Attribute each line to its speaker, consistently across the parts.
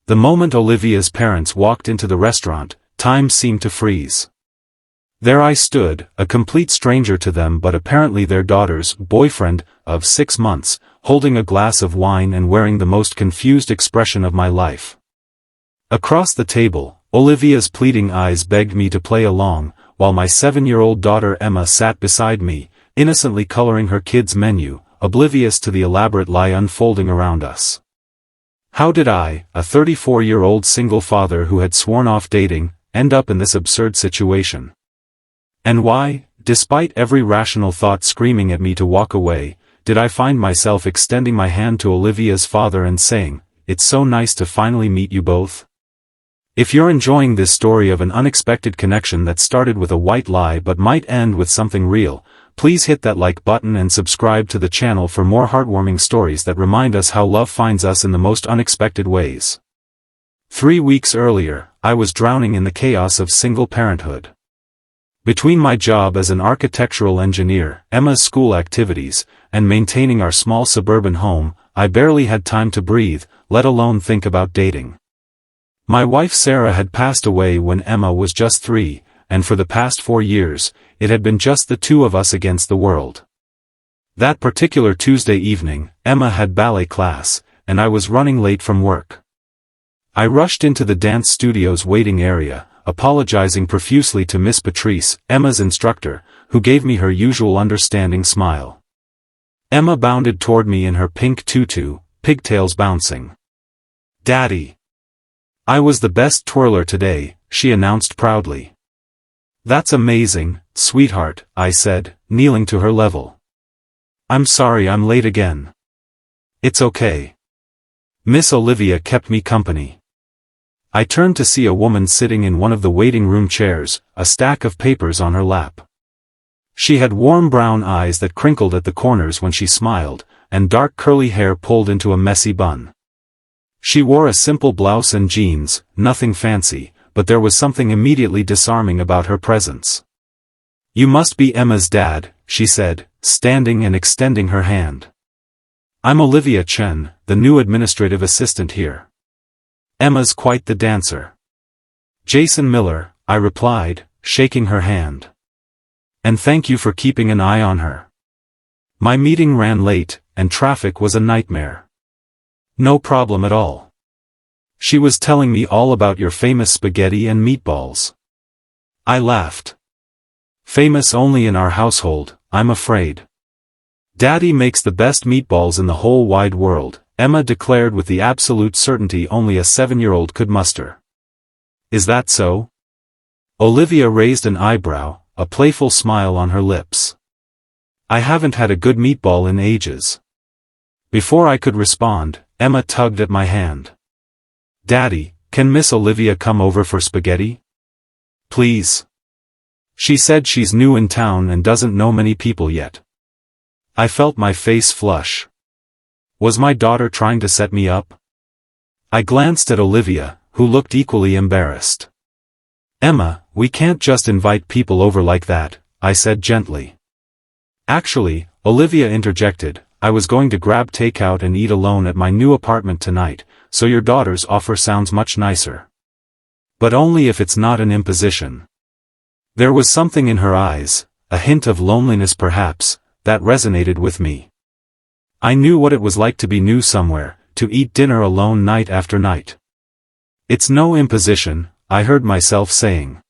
Speaker 1: The moment Olivia's parents walked into the restaurant, time seemed to freeze. There I stood, a complete stranger to them but apparently their daughter's boyfriend, of 6 months, holding a glass of wine and wearing the most confused expression of my life. Across the table, Olivia's pleading eyes begged me to play along, while my 7-year-old daughter Emma sat beside me, innocently coloring her kids' menu, oblivious to the elaborate lie unfolding around us. How did I, a 34-year-old single father who had sworn off dating, end up in this absurd situation? And why, despite every rational thought screaming at me to walk away, did I find myself extending my hand to Olivia's father and saying, "It's so nice to finally meet you both"? If you're enjoying this story of an unexpected connection that started with a white lie but might end with something real, please hit that like button and subscribe to the channel for more heartwarming stories that remind us how love finds us in the most unexpected ways. 3 weeks earlier, I was drowning in the chaos of single parenthood. Between my job as an architectural engineer, Emma's school activities, and maintaining our small suburban home, I barely had time to breathe, let alone think about dating. My wife Sarah had passed away when Emma was just 3, and for the past 4 years, it had been just the two of us against the world. That particular Tuesday evening, Emma had ballet class, and I was running late from work. I rushed into the dance studio's waiting area, apologizing profusely to Miss Patrice, Emma's instructor, who gave me her usual understanding smile. Emma bounded toward me in her pink tutu, pigtails bouncing. "Daddy! I was the best twirler today," she announced proudly. "That's amazing, sweetheart," I said, kneeling to her level. "I'm sorry I'm late again." "It's okay. Miss Olivia kept me company." I turned to see a woman sitting in one of the waiting room chairs, a stack of papers on her lap. She had warm brown eyes that crinkled at the corners when she smiled, and dark curly hair pulled into a messy bun. She wore a simple blouse and jeans, nothing fancy, but there was something immediately disarming about her presence. "You must be Emma's dad," she said, standing and extending her hand. "I'm Olivia Chen, the new administrative assistant here. Emma's quite the dancer." "Jason Miller," I replied, shaking her hand. "And thank you for keeping an eye on her. My meeting ran late, and traffic was a nightmare." "No problem at all. She was telling me all about your famous spaghetti and meatballs." I laughed. "Famous only in our household, I'm afraid. Daddy makes the best meatballs in the whole wide world," Emma declared with the absolute certainty only a 7-year-old could muster. "Is that so?" Olivia raised an eyebrow, a playful smile on her lips. "I haven't had a good meatball in ages." Before I could respond, Emma tugged at my hand. "Daddy, can Miss Olivia come over for spaghetti? Please. She said she's new in town and doesn't know many people yet." I felt my face flush. Was my daughter trying to set me up? I glanced at Olivia, who looked equally embarrassed. "Emma, we can't just invite people over like that," I said gently. "Actually," Olivia interjected, "I was going to grab takeout and eat alone at my new apartment tonight, so your daughter's offer sounds much nicer. But only if it's not an imposition." There was something in her eyes, a hint of loneliness perhaps, that resonated with me. I knew what it was like to be new somewhere, to eat dinner alone night after night. "It's no imposition," I heard myself saying.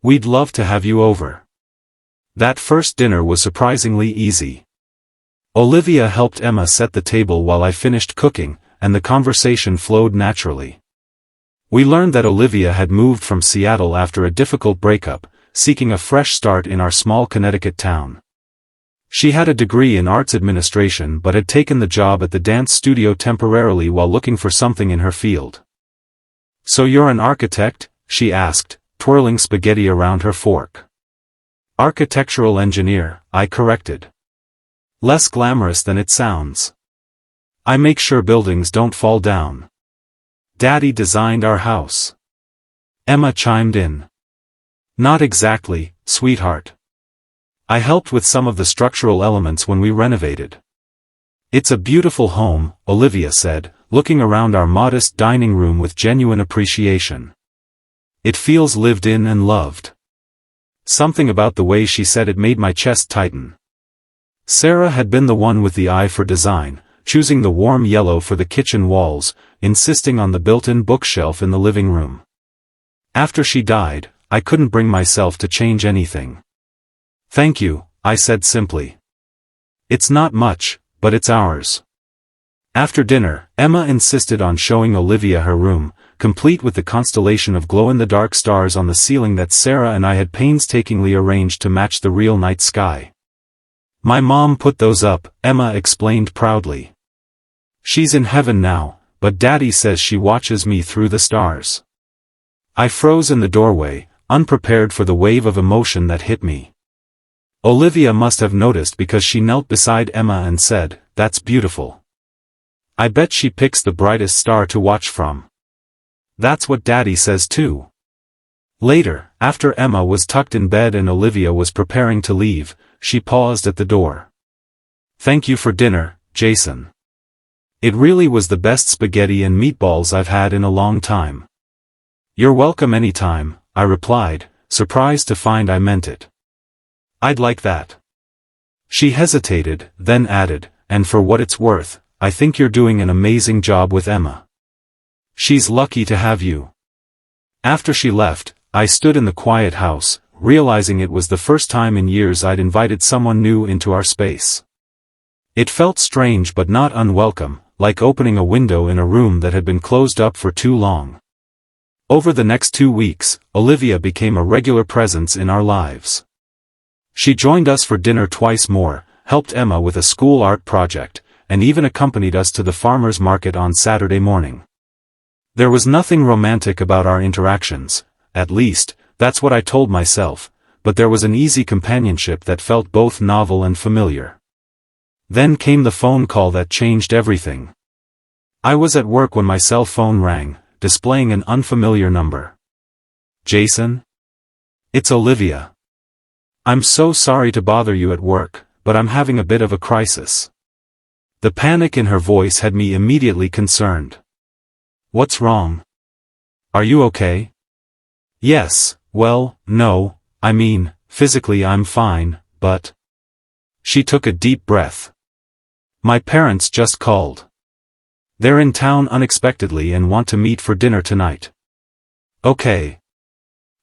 Speaker 1: "We'd love to have you over." That first dinner was surprisingly easy. Olivia helped Emma set the table while I finished cooking, and the conversation flowed naturally. We learned that Olivia had moved from Seattle after a difficult breakup, seeking a fresh start in our small Connecticut town. She had a degree in arts administration but had taken the job at the dance studio temporarily while looking for something in her field. "So you're an architect?" she asked, twirling spaghetti around her fork. "Architectural engineer," I corrected. "Less glamorous than it sounds. I make sure buildings don't fall down. Daddy designed our house." Emma chimed in. "Not exactly, sweetheart. I helped with some of the structural elements when we renovated." "It's a beautiful home," Olivia said, looking around our modest dining room with genuine appreciation. It feels lived in and loved. Something about the way she said it made my chest tighten. Sarah had been the one with the eye for design, choosing the warm yellow for the kitchen walls, insisting on the built-in bookshelf in the living room. After she died, I couldn't bring myself to change anything. "Thank you," I said simply. "It's not much, but it's ours." After dinner, Emma insisted on showing Olivia her room, complete with the constellation of glow-in-the-dark stars on the ceiling that Sarah and I had painstakingly arranged to match the real night sky. "My mom put those up," Emma explained proudly. "She's in heaven now, but Daddy says she watches me through the stars." I froze in the doorway, unprepared for the wave of emotion that hit me. Olivia must have noticed because she knelt beside Emma and said, "That's beautiful. I bet she picks the brightest star to watch from. That's what Daddy says too." Later, after Emma was tucked in bed and Olivia was preparing to leave, she paused at the door. "Thank you for dinner, Jason. It really was the best spaghetti and meatballs I've had in a long time." "You're welcome anytime," I replied, surprised to find I meant it. "I'd like that." She hesitated, then added, "And for what it's worth, I think you're doing an amazing job with Emma. She's lucky to have you." After she left, I stood in the quiet house, realizing it was the first time in years I'd invited someone new into our space. It felt strange but not unwelcome, like opening a window in a room that had been closed up for too long. Over the next 2 weeks, Olivia became a regular presence in our lives. She joined us for dinner twice more, helped Emma with a school art project, and even accompanied us to the farmer's market on Saturday morning. There was nothing romantic about our interactions, at least, that's what I told myself, but there was an easy companionship that felt both novel and familiar. Then came the phone call that changed everything. I was at work when my cell phone rang, displaying an unfamiliar number. "Jason? It's Olivia. I'm so sorry to bother you at work, but I'm having a bit of a crisis." The panic in her voice had me immediately concerned. "What's wrong? Are you okay?" "Yes, well, no, I mean, physically I'm fine, but..." She took a deep breath. "My parents just called. They're in town unexpectedly and want to meet for dinner tonight." "Okay,"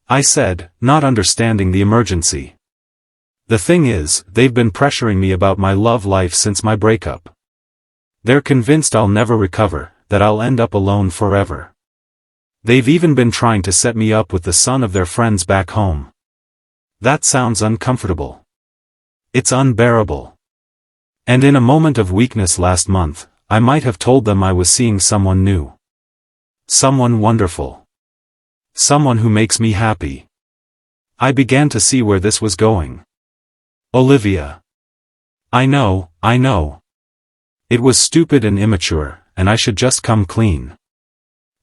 Speaker 1: I said, not understanding the emergency. "The thing is, they've been pressuring me about my love life since my breakup. They're convinced I'll never recover, that I'll end up alone forever. They've even been trying to set me up with the son of their friends back home. That sounds uncomfortable. It's unbearable. And in a moment of weakness last month, I might have told them I was seeing someone new. Someone wonderful. Someone who makes me happy." I began to see where this was going. "Olivia. I know. It was stupid and immature, and I should just come clean.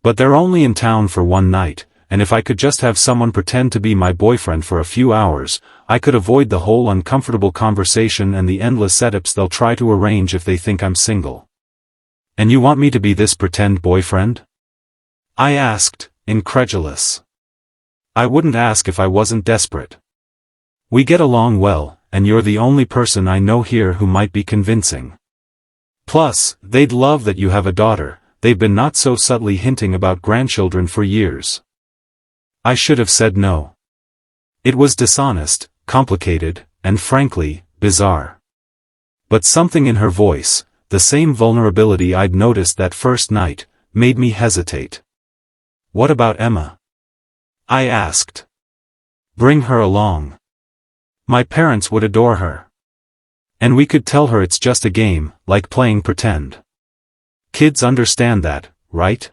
Speaker 1: But they're only in town for one night, and if I could just have someone pretend to be my boyfriend for a few hours, I could avoid the whole uncomfortable conversation and the endless setups they'll try to arrange if they think I'm single." "And you want me to be this pretend boyfriend?" I asked, incredulous. "I wouldn't ask if I wasn't desperate. We get along well, and you're the only person I know here who might be convincing. Plus, they'd love that you have a daughter. They've been not so subtly hinting about grandchildren for years." I should have said no. It was dishonest, complicated, and frankly, bizarre. But something in her voice, the same vulnerability I'd noticed that first night, made me hesitate. "What about Emma?" I asked. "Bring her along. My parents would adore her. And we could tell her it's just a game, like playing pretend. Kids understand that, right?"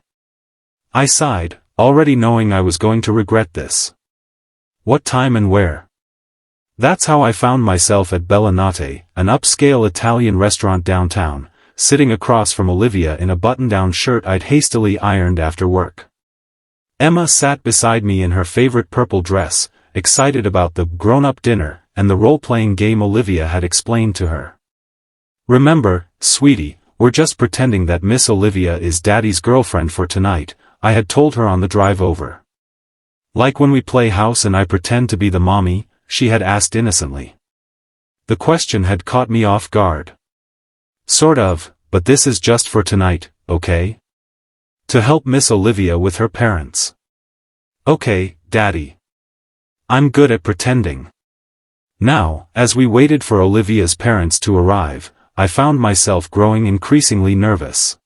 Speaker 1: I sighed, already knowing I was going to regret this. "What time and where?" That's how I found myself at Bella Notte, an upscale Italian restaurant downtown, sitting across from Olivia in a button-down shirt I'd hastily ironed after work. Emma sat beside me in her favorite purple dress, excited about the grown-up dinner and the role-playing game Olivia had explained to her. "Remember, sweetie, We're just pretending that Miss Olivia is Daddy's girlfriend for tonight, I had told her on the drive over. Like when we play house and I pretend to be the mommy, she had asked innocently. The question had caught me off guard. Sort of, but this is just for tonight, okay? To help Miss Olivia with her parents. Okay, Daddy. I'm good at pretending. Now, as we waited for Olivia's parents to arrive, I found myself growing increasingly nervous.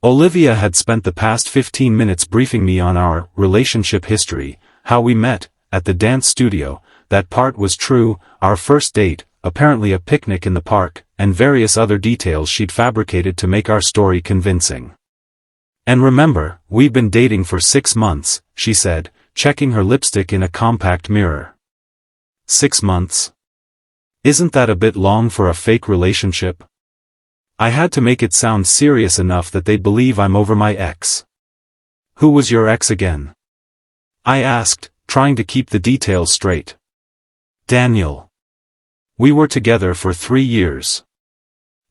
Speaker 1: Olivia had spent the past 15 minutes briefing me on our relationship history, how we met, at the dance studio, that part was true, our first date, apparently a picnic in the park, and various other details she'd fabricated to make our story convincing. And remember, we've been dating for 6 months, she said, checking her lipstick in a compact mirror. 6 months? Isn't that a bit long for a fake relationship? I had to make it sound serious enough that they'd believe I'm over my ex. Who was your ex again? I asked, trying to keep the details straight. Daniel. We were together for 3 years.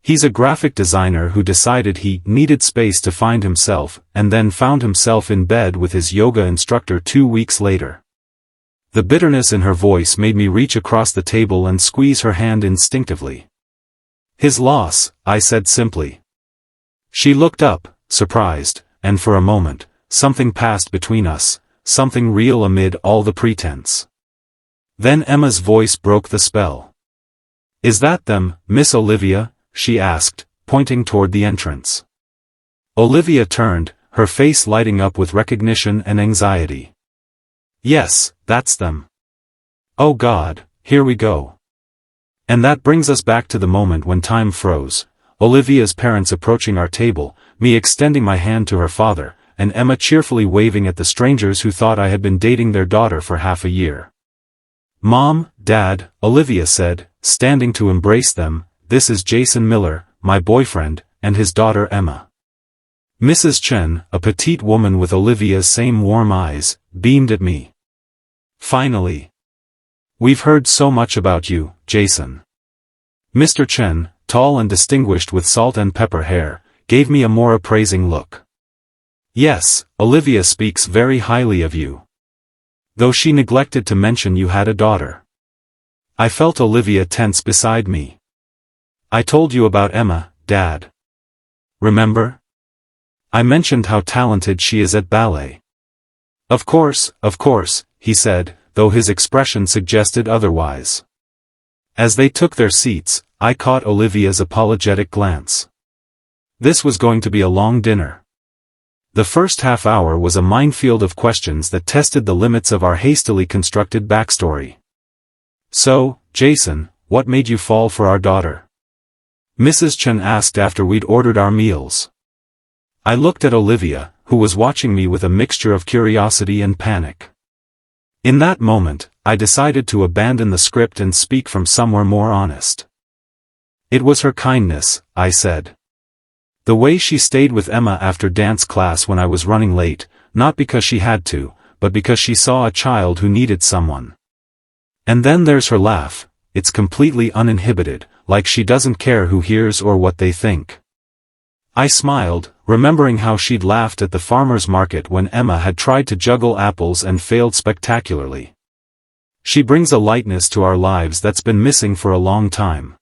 Speaker 1: He's a graphic designer who decided he needed space to find himself, and then found himself in bed with his yoga instructor 2 weeks later. The bitterness in her voice made me reach across the table and squeeze her hand instinctively. His loss, I said simply. She looked up, surprised, and for a moment, something passed between us, something real amid all the pretense. Then Emma's voice broke the spell. Is that them, Miss Olivia? She asked, pointing toward the entrance. Olivia turned, her face lighting up with recognition and anxiety. Yes, that's them. Oh God, here we go. And that brings us back to the moment when time froze, Olivia's parents approaching our table, me extending my hand to her father, and Emma cheerfully waving at the strangers who thought I had been dating their daughter for half a year. Mom, Dad, Olivia said, standing to embrace them, this is Jason Miller, my boyfriend, and his daughter Emma. Mrs. Chen, a petite woman with Olivia's same warm eyes, beamed at me. Finally. We've heard so much about you, Jason. Mr. Chen, tall and distinguished with salt and pepper hair, gave me a more appraising look. Yes, Olivia speaks very highly of you. Though she neglected to mention you had a daughter. I felt Olivia tense beside me. I told you about Emma, Dad. Remember? I mentioned how talented she is at ballet. Of course, he said, though his expression suggested otherwise. As they took their seats, I caught Olivia's apologetic glance. This was going to be a long dinner. The first half hour was a minefield of questions that tested the limits of our hastily constructed backstory. So, Jason, what made you fall for our daughter? Mrs. Chen asked after we'd ordered our meals. I looked at Olivia, who was watching me with a mixture of curiosity and panic. In that moment, I decided to abandon the script and speak from somewhere more honest. It was her kindness, I said. The way she stayed with Emma after dance class when I was running late, not because she had to, but because she saw a child who needed someone. And then there's her laugh, it's completely uninhibited, like she doesn't care who hears or what they think. I smiled, remembering how she'd laughed at the farmer's market when Emma had tried to juggle apples and failed spectacularly. She brings a lightness to our lives that's been missing for a long time.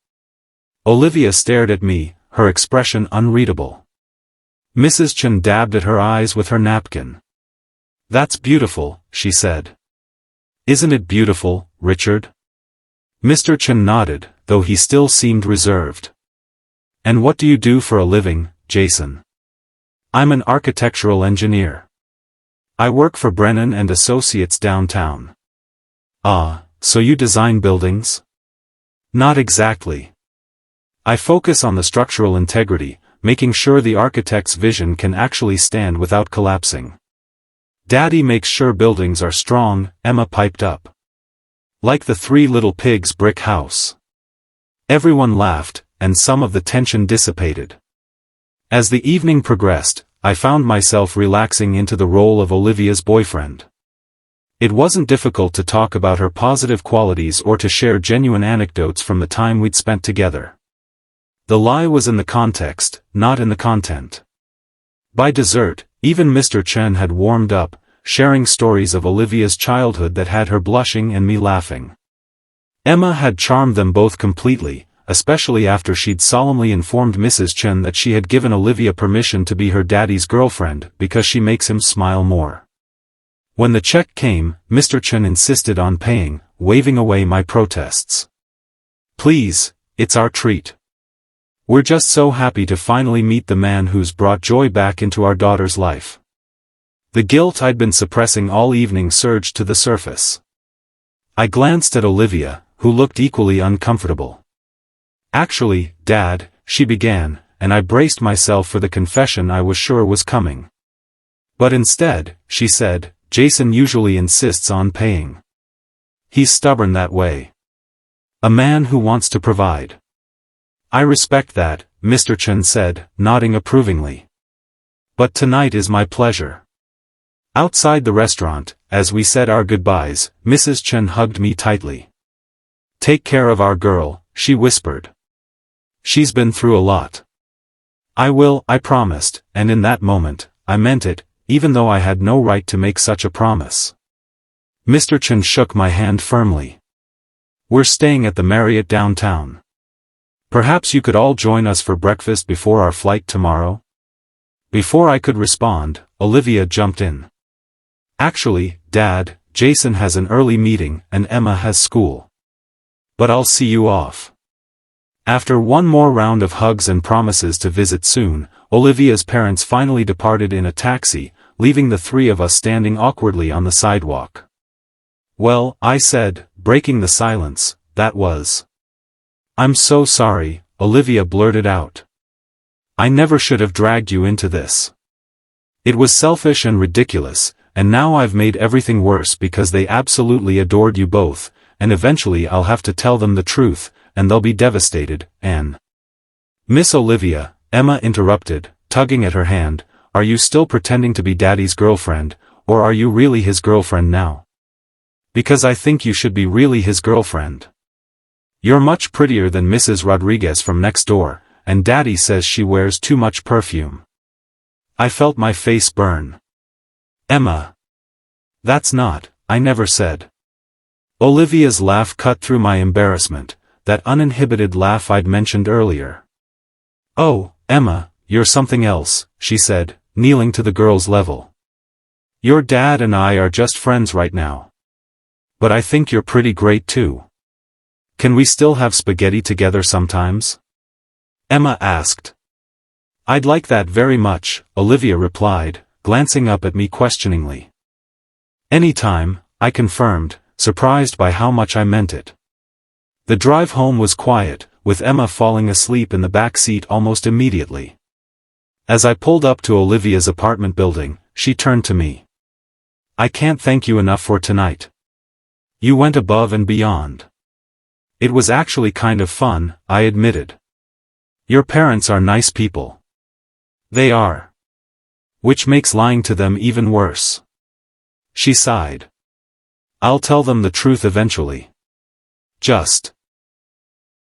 Speaker 1: Olivia stared at me, her expression unreadable. Mrs. Chen dabbed at her eyes with her napkin. That's beautiful, she said. Isn't it beautiful, Richard? Mr. Chen nodded, though he still seemed reserved. And what do you do for a living, Jason? I'm an architectural engineer. I work for Brennan and Associates downtown. Ah, so you design buildings? Not exactly. I focus on the structural integrity, making sure the architect's vision can actually stand without collapsing. Daddy makes sure buildings are strong, Emma piped up. Like the Three Little Pigs brick house. Everyone laughed, and some of the tension dissipated. As the evening progressed, I found myself relaxing into the role of Olivia's boyfriend. It wasn't difficult to talk about her positive qualities or to share genuine anecdotes from the time we'd spent together. The lie was in the context, not in the content. By dessert, even Mr. Chen had warmed up, sharing stories of Olivia's childhood that had her blushing and me laughing. Emma had charmed them both completely, especially after she'd solemnly informed Mrs. Chen that she had given Olivia permission to be her daddy's girlfriend because she makes him smile more. When the check came, Mr. Chen insisted on paying, waving away my protests. "Please, it's our treat. We're just so happy to finally meet the man who's brought joy back into our daughter's life." The guilt I'd been suppressing all evening surged to the surface. I glanced at Olivia, who looked equally uncomfortable. "Actually, Dad," she began, and I braced myself for the confession I was sure was coming. "But instead," she said, "Jason usually insists on paying. He's stubborn that way. A man who wants to provide." "I respect that," Mr. Chen said, nodding approvingly. "But tonight is my pleasure." Outside the restaurant, as we said our goodbyes, Mrs. Chen hugged me tightly. "Take care of our girl," she whispered. "She's been through a lot." "I will," I promised, and in that moment, I meant it, even though I had no right to make such a promise. Mr. Chen shook my hand firmly. "We're staying at the Marriott downtown. Perhaps you could all join us for breakfast before our flight tomorrow?" Before I could respond, Olivia jumped in. "Actually, Dad, Jason has an early meeting and Emma has school. But I'll see you off." After one more round of hugs and promises to visit soon, Olivia's parents finally departed in a taxi, leaving the three of us standing awkwardly on the sidewalk. "Well," I said, breaking the silence, "that was." "I'm so sorry," Olivia blurted out. "I never should have dragged you into this. It was selfish and ridiculous, and now I've made everything worse because they absolutely adored you both, and eventually I'll have to tell them the truth, and they'll be devastated, Anne." "Miss Olivia," Emma interrupted, tugging at her hand, "are you still pretending to be Daddy's girlfriend, or are you really his girlfriend now? Because I think you should be really his girlfriend. You're much prettier than Mrs. Rodriguez from next door, and Daddy says she wears too much perfume." I felt my face burn. "Emma. That's not, I never said." Olivia's laugh cut through my embarrassment, that uninhibited laugh I'd mentioned earlier. "Oh, Emma, you're something else," she said, kneeling to the girl's level. "Your dad and I are just friends right now. But I think you're pretty great too. Can we still have spaghetti together sometimes?" Emma asked. "I'd like that very much," Olivia replied, glancing up at me questioningly. "Anytime," I confirmed, surprised by how much I meant it. The drive home was quiet, with Emma falling asleep in the back seat almost immediately. As I pulled up to Olivia's apartment building, she turned to me. "I can't thank you enough for tonight. You went above and beyond." "It was actually kind of fun," I admitted. "Your parents are nice people." "They are. Which makes lying to them even worse." She sighed. "I'll tell them the truth eventually. Just